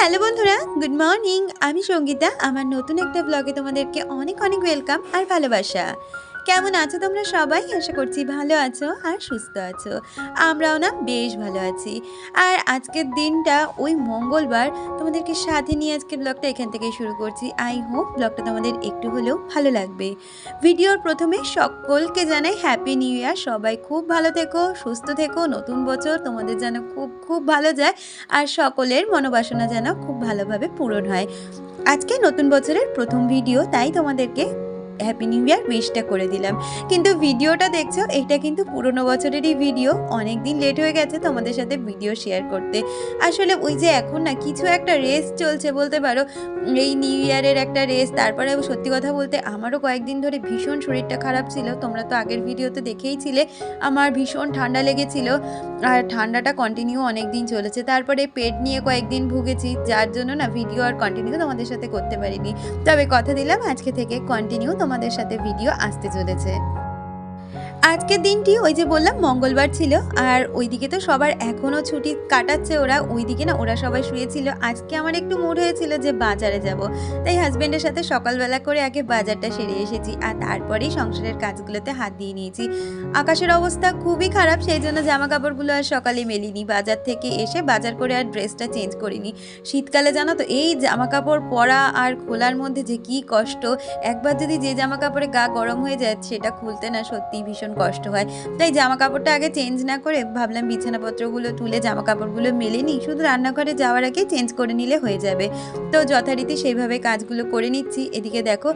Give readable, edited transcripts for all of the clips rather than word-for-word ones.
Hello বন্ধুরা, good morning. আমি সঙ্গীতা। আমার নতুন একটা ব্লগে তোমাদেরকে অনেক অনেক ওয়েলকাম আর ভালোবাসা। কেমন আছো তোমরা সবাই? আশা করছি ভালো আছো আর সুস্থ আছো। আমরাও না বেশ ভালো আছি। আর আজকের দিনটা ওই মঙ্গলবার, তোমাদেরকে সাথে নিয়ে আজকের ব্লগটা এখান থেকেই শুরু করছি। আই হোপ ব্লগটা তোমাদের একটু হলেও ভালো লাগবে। ভিডিওর প্রথমে সকলকে জানাই হ্যাপি নিউ ইয়ার। সবাই খুব ভালো থেকো, সুস্থ থেকো। নতুন বছর তোমাদের যেন খুব খুব ভালো যায় আর সকলের মনোবাসনা যেন খুব ভালোভাবে পূরণ হয়। আজকে নতুন বছরের প্রথম ভিডিও, তাই তোমাদেরকে হ্যাপি নিউ ইয়ার উইশটা করে দিলাম। কিন্তু ভিডিওটা দেখছো, এটা কিন্তু পুরনো বছরেরই ভিডিও। অনেক দিন লেট হয়ে গেছে তোমাদের সাথে ভিডিও শেয়ার করতে। আসলে ওই যে এখন না কিছু একটা রেস চলছে বলতে পারো, এই নিউ ইয়ারের একটা রেস। তারপরে সত্যি কথা বলতে আমারও কয়েকদিন ধরে ভীষণ শরীরটা খারাপ ছিল। তোমরা তো আগের ভিডিওতে দেখেইছিলে আমার ভীষণ ঠান্ডা লেগেছিল, আর ঠান্ডাটা কন্টিনিউ অনেক দিন চলেছে। তারপরে পেট নিয়ে কয়েকদিন ভুগেছি, যার জন্য না ভিডিও আর কন্টিনিউ তোমাদের সাথে করতে পারিনি। তবে কথা দিলাম আজকে থেকে কন্টিনিউ তোমাদের সাথে ভিডিও আসতে চলেছে। আজকের দিনটি ওই যে বললাম মঙ্গলবার ছিল, আর ওইদিকে তো সবার এখনও ছুটি কাটাচ্ছে ওরা। ওইদিকে না ওরা সবাই শুয়েছিল। আজকে আমার একটু মুড হয়েছিল যে বাজারে যাব, তাই হাজব্যান্ডের সাথে সকালবেলা করে আগে বাজারটা সেরে এসেছি, আর তারপরেই সংসারের কাজগুলোতে হাত দিয়ে নিয়েছি। আকাশের অবস্থা খুবই খারাপ, সেই জন্য জামা কাপড়গুলো আর সকালে মেলিনি। বাজার থেকে এসে বাজার করে আর ড্রেসটা চেঞ্জ করিনি। শীতকালে জানো তো এই জামা কাপড় পরা আর খোলার মধ্যে যে কী কষ্ট। একবার যদি যে জামা কাপড়ে গা গরম হয়ে যায় সেটা খুলতে না সত্যিই ভীষণ কষ্ট হয়। তাই জামা কাপড়টা আগে চেঞ্জ না করে ভাবলাম বিছানাপত্রগুলো তুলে জামা কাপড়গুলো মেলে নিই, শুধু রান্নাঘরে যাওয়ার আগে চেঞ্জ করে নিলে হয়ে যাবে। তো যথারীতি সেইভাবে কাজগুলো করে নিচ্ছি। এদিকে দেখো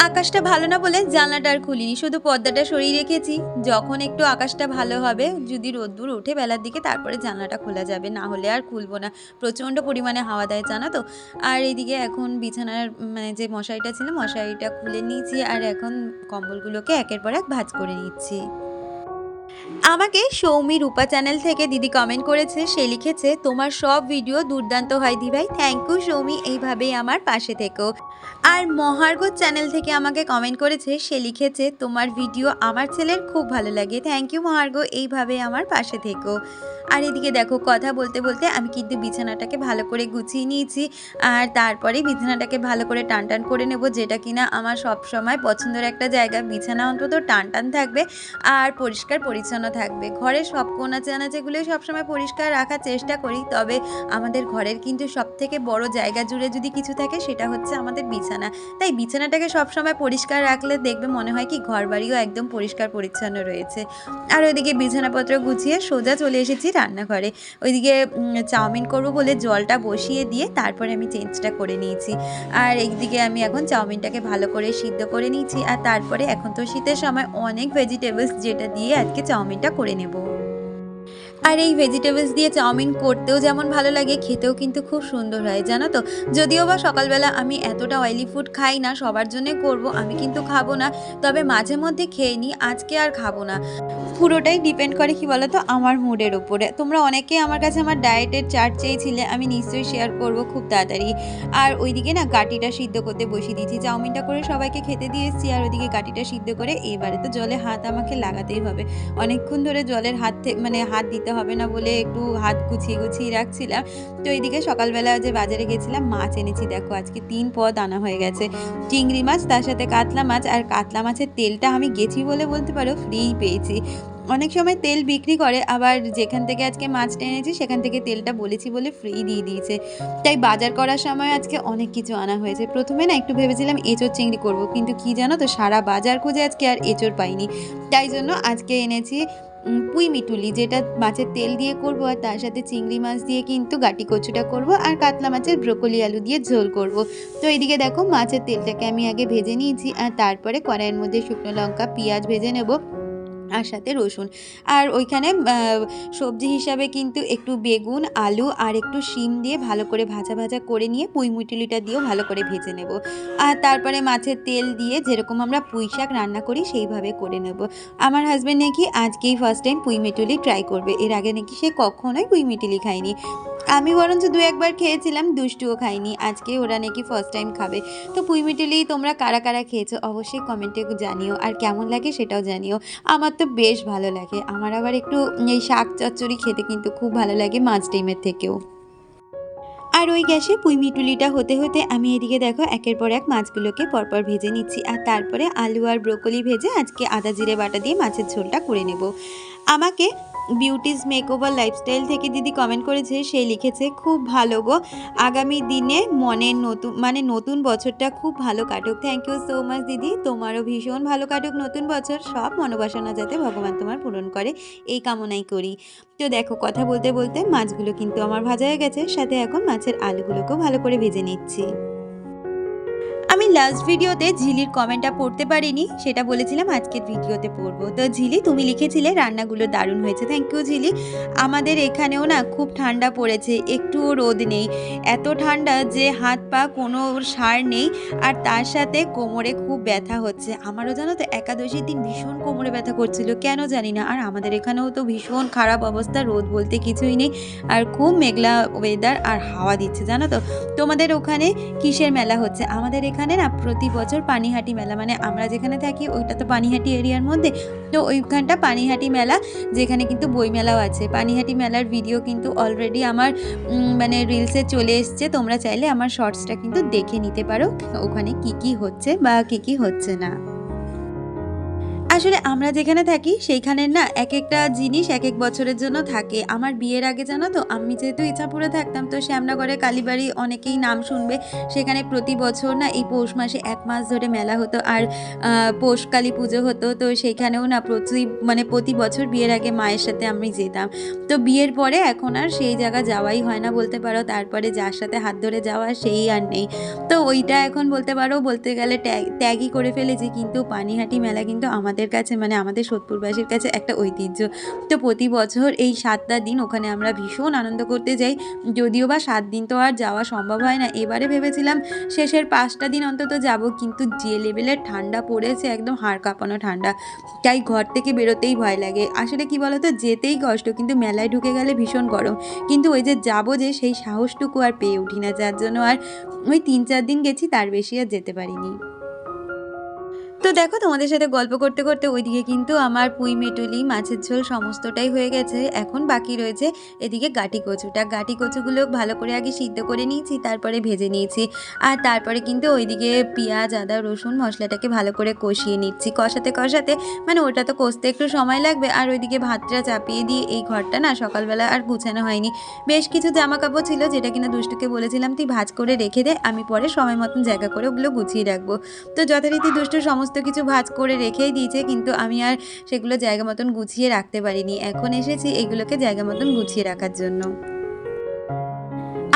আকাশটা ভালো না বলে জানলাটা আর খুলিনি, শুধু পর্দাটা সরিয়ে রেখেছি। যখন একটু আকাশটা ভালো হবে, যদি রোদ্দুর ওঠে বেলার দিকে, তারপরে জানলাটা খোলা যাবে, না হলে আর খুলবো না। প্রচণ্ড পরিমাণে হাওয়া দেয় জানো তো। আর এইদিকে এখন বিছানার মানে যে মশারিটা ছিল মশারিটা খুলে নিয়েছি, আর এখন কম্বলগুলোকে একের পর এক ভাঁজ করে নিচ্ছি। আমাকে সৌমি রূপা চ্যানেল থেকে দিদি কমেন্ট করেছে। সে লিখেছে, তোমার সব ভিডিও দুর্দান্ত হয় দিভাই। থ্যাংক ইউ সৌমি, এইভাবেই আমার পাশে থেকো। আর মহার্ঘ চ্যানেল থেকে আমাকে কমেন্ট করেছে। সে লিখেছে, তোমার ভিডিও আমার ছেলের খুব ভালো লাগে। থ্যাংক ইউ মহার্ঘ, এইভাবে আমার পাশে থেকো। আর এদিকে দেখো কথা বলতে বলতে আমি কিন্তু বিছানাটাকে ভালো করে গুছিয়ে নিয়েছি, আর তারপরে বিছানাটাকে ভালো করে টান টান করে নেব, যেটা কিনা আমার সবসময় পছন্দের একটা জায়গা। বিছানা অন্তত টান টান থাকবে আর পরিষ্কার পরিচ্ছন্ন থাকবে। ঘরের সব কোনাচে আনাচেগুলোই সবসময় পরিষ্কার রাখার চেষ্টা করি, তবে আমাদের ঘরের কিন্তু সবথেকে বড় জায়গা জুড়ে যদি কিছু থাকে সেটা হচ্ছে আমাদের বিছানা। তাই বিছানাটাকে সবসময় পরিষ্কার রাখলে দেখবে মনে হয় কি ঘর বাড়িও একদম পরিষ্কার পরিচ্ছন্ন রয়েছে। আর ওইদিকে বিছানাপত্র গুছিয়ে সোজা চলে এসেছি রান্নাঘরে। ওইদিকে চাউমিন করবো বলে জলটা বসিয়ে দিয়ে তারপরে আমি চেঞ্জটা করে নিয়েছি। আর এইদিকে আমি এখন চাউমিনটাকে ভালো করে সিদ্ধ করে নিয়েছি, আর তারপরে এখন তো শীতের সময় অনেক ভেজিটেবলস, যেটা দিয়ে আজকে চাউমিনটা করে নেব। আর এই ভেজিটেবলস দিয়ে চাউমিন করতেও যেমন ভালো লাগে, খেতেও কিন্তু খুব সুন্দর হয় জানো তো। যদিও বা সকালবেলা আমি এতটা অয়েলি ফুড খাই না, সবার জন্যে করব, আমি কিন্তু খাবো না। তবে মাঝে মধ্যে খেয়ে নিই, আজকে আর খাবো না। পুরোটাই ডিপেন্ড করে কি বলো তো আমার মুডের উপরে। তোমরা অনেকেই আমার কাছে আমার ডায়েটের চার্ট চেয়েছিলে, আমি নিশ্চয়ই শেয়ার করব খুব তাড়াতাড়ি। আর ওইদিকে না গাটিটা সিদ্ধ করতে বসিয়ে দিয়েছি। চাউমিনটা করে সবাইকে খেতে দিয়ে এসেছি, আর ওইদিকে গাটিটা সিদ্ধ করে এবারে তো জলে হাত আমাকে লাগাতেই হবে। অনেকক্ষণ ধরে জলের মানে হাত দিতে হবে না বলে একটু হাত গুছিয়ে গুছিয়ে রাখছিলাম। তো এইদিকে সকালবেলা যে বাজারে গেছিলাম মাছ এনেছি, দেখো আজকে 3 পদ আনা হয়ে গেছে। চিংড়ি মাছ, তার সাথে কাতলা মাছ। আর কাতলা মাছের তেলটা আমি গেছি বলে বলতে পারো ফ্রিই পেয়েছি। অনেক সময় তেল বিক্রি করে, আবার যেখান থেকে আজকে মাছটা এনেছি সেখান থেকে তেলটা বলেছি বলে ফ্রি দিয়ে দিয়েছে। তাই বাজার করার সময় আজকে অনেক কিছু আনা হয়েছে। প্রথমে না একটু ভেবেছিলাম এঁচোড় চিংড়ি করব, কিন্তু কি জানো তো সারা বাজার খুঁজে আজকে আর এঁচোড় পাইনি। তাই জন্য আজকে এনেছি পুঁই মিটুলি, যেটা মাছের তেল দিয়ে করব, আর তার সাথে চিংড়ি মাছ দিয়ে কিন্তু গাটি কচুটা করব, আর কাতলা মাছের ব্রোকলি আলু দিয়ে ঝোল করব। তো এইদিকে দেখো মাছের তেলটাকে আমি আগে ভেজে নিয়েছি, আর তারপরে কড়াইয়ের মধ্যে শুকনো লঙ্কা পেঁয়াজ ভেজে নেব, আর সাথে রসুন। আর ওইখানে সবজি হিসাবে কিন্তু একটু বেগুন, আলু আর একটু শিম দিয়ে ভালো করে ভাজা ভাজা করে নিয়ে পুঁই মিটুলিটা দিয়েও ভালো করে ভেজে নেব। আর তারপরে মাছের তেল দিয়ে যেরকম আমরা পুঁই শাক রান্না করি সেইভাবে করে নেব। আমার হাজব্যান্ড নাকি আজকেই ফার্স্ট টাইম পুঁই মিটুলি ট্রাই করবে। এর আগে নাকি সে কখনোই পুঁই মিটুলি খায়নি। আমি বরঞ্চ 2-1 বার খেয়েছিলাম, দুষ্টুও খাইনি। আজকে ওরা নাকি ফার্স্ট টাইম খাবে। তো পুঁই মিটুলি তোমরা কারা কারা খেয়েছো অবশ্যই কমেন্টে জানিও, আর কেমন লাগে সেটাও জানিও। আমার তো বেশ ভালো লাগে। আমার আবার একটু এই শাক চচ্চড়ি খেতে কিন্তু খুব ভালো লাগে মাছ ডিমের থেকেও। আর ওই গ্যাসে পুঁই মিটুলিটা হতে হতে আমি এদিকে দেখো একের পর এক মাছগুলোকে পরপর ভেজে নিচ্ছি। আর তারপরে আলু আর ব্রোকলি ভেজে আজকে আদা জিরে বাটা দিয়ে মাছের ঝোলটা করে নেব। আমাকে বিউটিস মেকওভার লাইফস্টাইল থেকে দিদি কমেন্ট করেছে, সে লিখেছে খুব ভালো গো, আগামী দিনে মনের নতুন বছরটা খুব ভালো কাটুক। থ্যাংক ইউ সো মাচ দিদি, তোমারও ভীষণ ভালো কাটুক নতুন বছর, সব মনোবাসনা যাতে ভগবান তোমার পূরণ করে এই কামনাই করি। তো দেখো কথা বলতে বলতে মাছগুলো কিন্তু আমার ভাজা হয়ে গেছে, সাথে এখন মাছের আলুগুলোকেও ভালো করে ভেজে নিচ্ছি। আমি লাস্ট ভিডিওতে ঝিলির কমেন্টটা পড়তে পারিনি, সেটা বলেছিলাম আজকের ভিডিওতে পড়বো। তো ঝিলি তুমি লিখেছিলে রান্নাগুলো দারুণ হয়েছে। Thank you ঝিলি। আমাদের এখানেও না খুব ঠান্ডা পড়েছে, একটুও রোদ নেই, এত ঠান্ডা যে হাত পা কোনো সার নেই, আর তার সাথে কোমরে খুব ব্যথা হচ্ছে। আমারও জানো তো একাদশীর দিন ভীষণ কোমরে ব্যথা করছিল, কেন জানি না। আর আমাদের এখানেও তো ভীষণ খারাপ অবস্থা, রোদ বলতে কিছুই নেই, আর খুব মেঘলা ওয়েদার আর হাওয়া দিচ্ছে জানো তো। তোমাদের ওখানে কিসের মেলা হচ্ছে? আমাদের এখানে না প্রতি বছর পানিহাটি মেলা, মানে আমরা যেখানে থাকি ওইটা তো পানিহাটি এরিয়ার মধ্যে, তো ওইখানটা পানিহাটি মেলা, যেখানে কিন্তু বই মেলাও আছে। পানিহাটি মেলার ভিডিও কিন্তু অলরেডি আমার রিলসে চলে এসছে, তোমরা চাইলে আমার শর্টসটা কিন্তু দেখে নিতে পারো ওখানে কি কি হচ্ছে বা কি কি হচ্ছে না। আসলে আমরা যেখানে থাকি সেইখানের না এক একটা জিনিস এক এক বছরের জন্য থাকে। আমার বিয়ের আগে জানো তো, আমি যেহেতু ইছাপুরে থাকতাম, তো শ্যামনগরে কালীবাড়ি অনেকেই নাম শুনবে, সেখানে প্রতি বছর না এই পৌষ মাসে 1 মাস ধরে মেলা হতো, আর পৌষ কালী পুজো হতো। তো সেইখানেও না প্রতি বছর বিয়ের আগে মায়ের সাথে আমি যেতাম। তো বিয়ের পরে এখন আর সেই জায়গা যাওয়াই হয় না বলতে পারো, তারপরে যার সাথে হাত ধরে যাওয়া সেই আর নেই। তো ওইটা এখন বলতে গেলে ত্যাগই করে ফেলেছি। কিন্তু পানিহাটি মেলা কিন্তু আমাদের কাছে, মানে আমাদের সোদপুরবাসীর কাছে একটা ঐতিহ্য। তো প্রতি বছর এই 7টা দিন ওখানে আমরা ভীষণ আনন্দ করতে যাই, যদিও বা 7 দিন তো আর যাওয়া সম্ভব হয় না। এবারে ভেবেছিলাম শেষের 5টা দিন অন্তত যাব, কিন্তু যে লেভেলের ঠান্ডা পড়েছে, একদম হাড় কাঁপানো ঠান্ডা, তাই ঘর থেকে বেরোতেই ভয় লাগে। আসলে কি বলতো, যেতেই কষ্ট, কিন্তু মেলায় ঢুকে গেলে ভীষণ গরম, কিন্তু ওই যে যাবো যে সেই সাহসটুকু আর পেয়ে উঠি না, যার জন্য আর ওই 3-4 দিন গেছি, তার বেশি আর যেতে পারিনি। তো দেখো তোমাদের সাথে গল্প করতে করতে ওইদিকে কিন্তু আমার পুঁই মেটুলি মাছের ঝোল সমস্তটাই হয়ে গেছে। এখন বাকি রয়েছে এদিকে গাটি কচুটা। গাটি কচুগুলো ভালো করে আগে সিদ্ধ করে নিয়েছি, তারপরে ভেজে নিয়েছি, আর তারপরে কিন্তু ওইদিকে পেঁয়াজ আদা রসুন মশলাটাকে ভালো করে কষিয়ে নিচ্ছি। কষাতে মানে ওটা তো কষতে একটু সময় লাগবে, আর ওইদিকে ভাতটা চাপিয়ে দিয়ে এই ঘরটা না সকালবেলা আর গুছানো হয়নি। বেশ কিছু জামা কাপড় ছিল, যেটা কিনা দুষ্টুকে বলেছিলাম তুই ভাঁজ করে রেখে দে, আমি পরে সময় মতন জায়গা করে ওগুলো গুছিয়ে রাখবো। তো যথারীতি দুষ্টু সমস্ত কিছু ভাঁজ করে রেখেই দিয়েছে, কিন্তু আমি আর সেগুলো জায়গা মতন গুছিয়ে রাখতে পারিনি। এখন এসেছি এগুলোকে জায়গা মতন গুছিয়ে রাখার জন্য।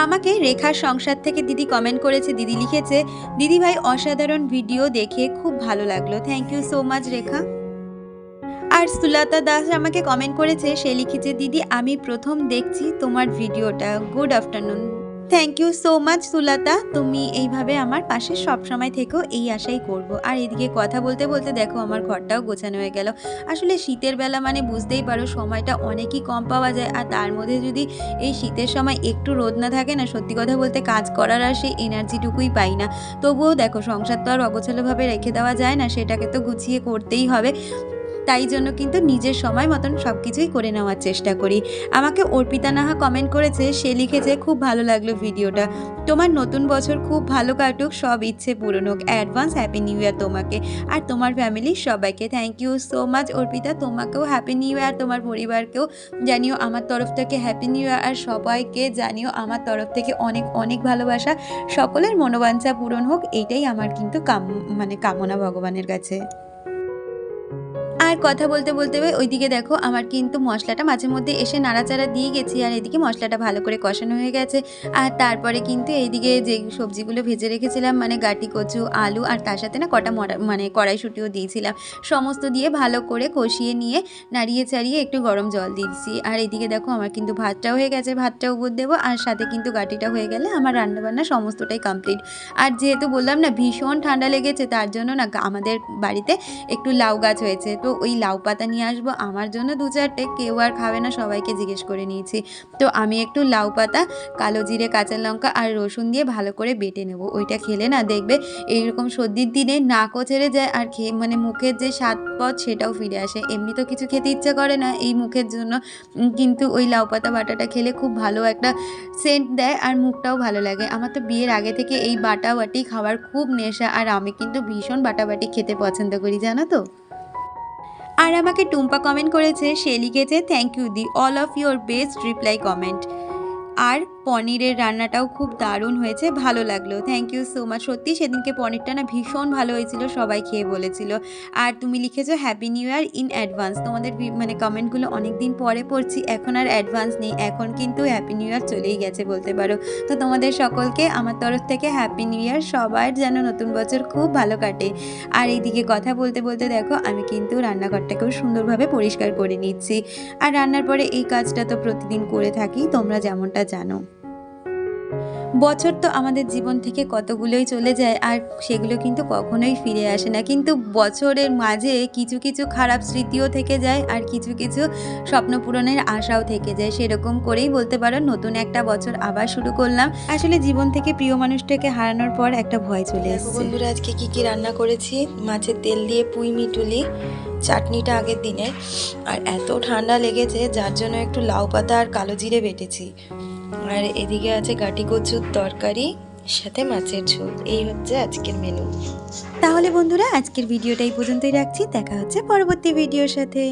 আমাকে রেখার সংসার থেকে দিদি কমেন্ট করেছে, দিদি লিখেছে, দিদি ভাই অসাধারণ ভিডিও দেখে খুব ভালো লাগলো। থ্যাংক ইউ সো মাচ রেখা। আর সুলতা দাস আমাকে কমেন্ট করেছে, সে লিখেছে, দিদি আমি প্রথম দেখছি তোমার ভিডিওটা, good afternoon. Thank you so much Sulata, তুমি এইভাবে আমার পাশে সবসময় থেকো, এই আশাই করব। আর এদিকে কথা বলতে বলতে দেখো আমার ঘরটাও গোছানো হয়ে গেল। আসলে শীতের বেলা মানে বুঝতেই পারো সময়টা অনেকই কম পাওয়া যায়, আর তার মধ্যে যদি এই শীতের সময় একটু রোদ না থাকে না, সত্যি কথা বলতে কাজ করার আর সেই এনার্জিটুকুই পাই না। তবুও দেখো সংসার তো আর অগোছালোভাবে রেখে দেওয়া যায় না, সেটাকে তো গুছিয়ে করতেই হবে। তাই জন্য কিন্তু নিজের সময় মতন সব কিছুই করে নেওয়ার চেষ্টা করি। আমাকে অর্পিতা নাহা কমেন্ট করেছে, সে লিখেছে, খুব ভালো লাগলো ভিডিওটা, তোমার নতুন বছর খুব ভালো কাটুক, সব ইচ্ছে পূরণ হোক, অ্যাডভান্স হ্যাপি নিউ ইয়ার তোমাকে আর তোমার ফ্যামিলির সবাইকে। Thank you so much Arpita, তোমাকেও হ্যাপি নিউ ইয়ার, তোমার পরিবারকেও জানিও আমার তরফ থেকে হ্যাপি নিউ ইয়ার, আর সবাইকে জানিও আমার তরফ থেকে অনেক অনেক ভালোবাসা, সকলের মনোবাঞ্ছা পূরণ হোক, এইটাই আমার কিন্তু কামনা ভগবানের কাছে। আর কথা বলতে বলতে ওইদিকে দেখো আমার কিন্তু মশলাটা মাঝে মধ্যে এসে নাড়াচাড়া দিয়ে গেছি, আর এদিকে মশলাটা ভালো করে কষানো হয়ে গেছে। আর তারপরে কিন্তু এইদিকে যে সবজিগুলো ভেজে রেখেছিলাম, মানে গাটি কচু আলু, আর তার সাথে না কটা কড়াইশুঁটিও দিয়েছিলাম, সমস্ত দিয়ে ভালো করে কষিয়ে নিয়ে নাড়িয়ে চাড়িয়ে একটু গরম জল দিয়েছি। আর এদিকে দেখো আমার কিন্তু ভাতটাও হয়ে গেছে, ভাতটাও উপর দেবো, আর সাথে কিন্তু গাটিটা হয়ে গেলে আমার রান্নাবান্না সমস্তটাই কমপ্লিট। আর যেহেতু বললাম না ভীষণ ঠান্ডা লেগেছে, তার জন্য না আমাদের বাড়িতে একটু লাউ গাছ হয়েছে, তো ওই লাউ পাতা নিয়ে আসবো আমার জন্য 2-4টে, কেউ আর খাবে না, সবাইকে জিজ্ঞেস করে নিয়েছি। তো আমি একটু লাউ পাতা, কালো জিরে, কাঁচা লঙ্কা আর রসুন দিয়ে ভালো করে বেটে নেব। ওইটা খেলে না দেখবে এইরকম সর্দির দিনে নাকও ছেড়ে যায় আর খেয়ে মানে মুখের যে স্বাদ পথ সেটাও ফিরে আসে। এমনি তো কিছু খেতে ইচ্ছা করে না এই মুখের জন্য, কিন্তু ওই লাউ পাতা বাটাটা খেলে খুব ভালো একটা সেন্ট দেয় আর মুখটাও ভালো লাগে। আমার তো বিয়ের আগে থেকে এই বাটাবাটি খাওয়ার খুব নেশা, আর আমি কিন্তু ভীষণ বাটাবাটি খেতে পছন্দ করি, জানো তো। আর আমাকে টুম্পা কমেন্ট করেছে, সে লিখেছে thank you the all of your best reply comment. আর পনিরের রান্নাটাও খুব দারুণ হয়েছে, ভালো লাগলো, থ্যাংক ইউ সো মাচ। সত্যি সেদিনকে পনিরটা না ভীষণ ভালো হয়েছিল, সবাই খেয়ে বলেছিল। আর তুমি লিখেছো happy new year in advance. তোমাদের মানে কমেন্টগুলো অনেক দিন পরে পড়ছি, এখন আর অ্যাডভান্স নেই, এখন কিন্তু হ্যাপি নিউ ইয়ার চলেই গেছে বলতে পারো। তো তোমাদের সকলকে আমার তরফ থেকে হ্যাপি নিউ ইয়ার, সবার যেন নতুন বছর খুব ভালো কাটে। আর এইদিকে কথা বলতে বলতে দেখো আমি কিন্তু রান্নাঘরটাকেও সুন্দরভাবে পরিষ্কার করে নিচ্ছি। আর রান্নার পরে এই কাজটা তো প্রতিদিন করে থাকি, তোমরা যেমনটা জানো। বছর তো আমাদের জীবন থেকে কতগুলোই চলে যায় আর সেগুলো কিন্তু কখনোই ফিরে আসে না, কিন্তু বছরের মাঝে কিছু কিছু খারাপ স্মৃতিও থেকে যায় আর কিছু কিছু স্বপ্ন পূরণের আশাও থেকে যায়। সেরকম করেই বলতে পারো নতুন একটা বছর আবার শুরু করলাম। আসলে জীবন থেকে প্রিয় মানুষটাকে হারানোর পর একটা ভয় চলে এসেছে। বন্ধুরা, আজকে কি কি রান্না করেছি, মাছের তেল দিয়ে পুঁই মিটুলি, চাটনিটা আগের দিনের, আর এত ঠান্ডা লেগেছে যার জন্য একটু লাউ পাতা আর কালো জিরে বেটেছি। আর এদিকে আছে গাটি কচুর তরকারি, সাথে মাছের ঝোল। এই হচ্ছে আজকের মেনু। তাহলে বন্ধুরা আজকের ভিডিওটা এই পর্যন্তই রাখছি, দেখা হচ্ছে পরবর্তী ভিডিওর সাথে।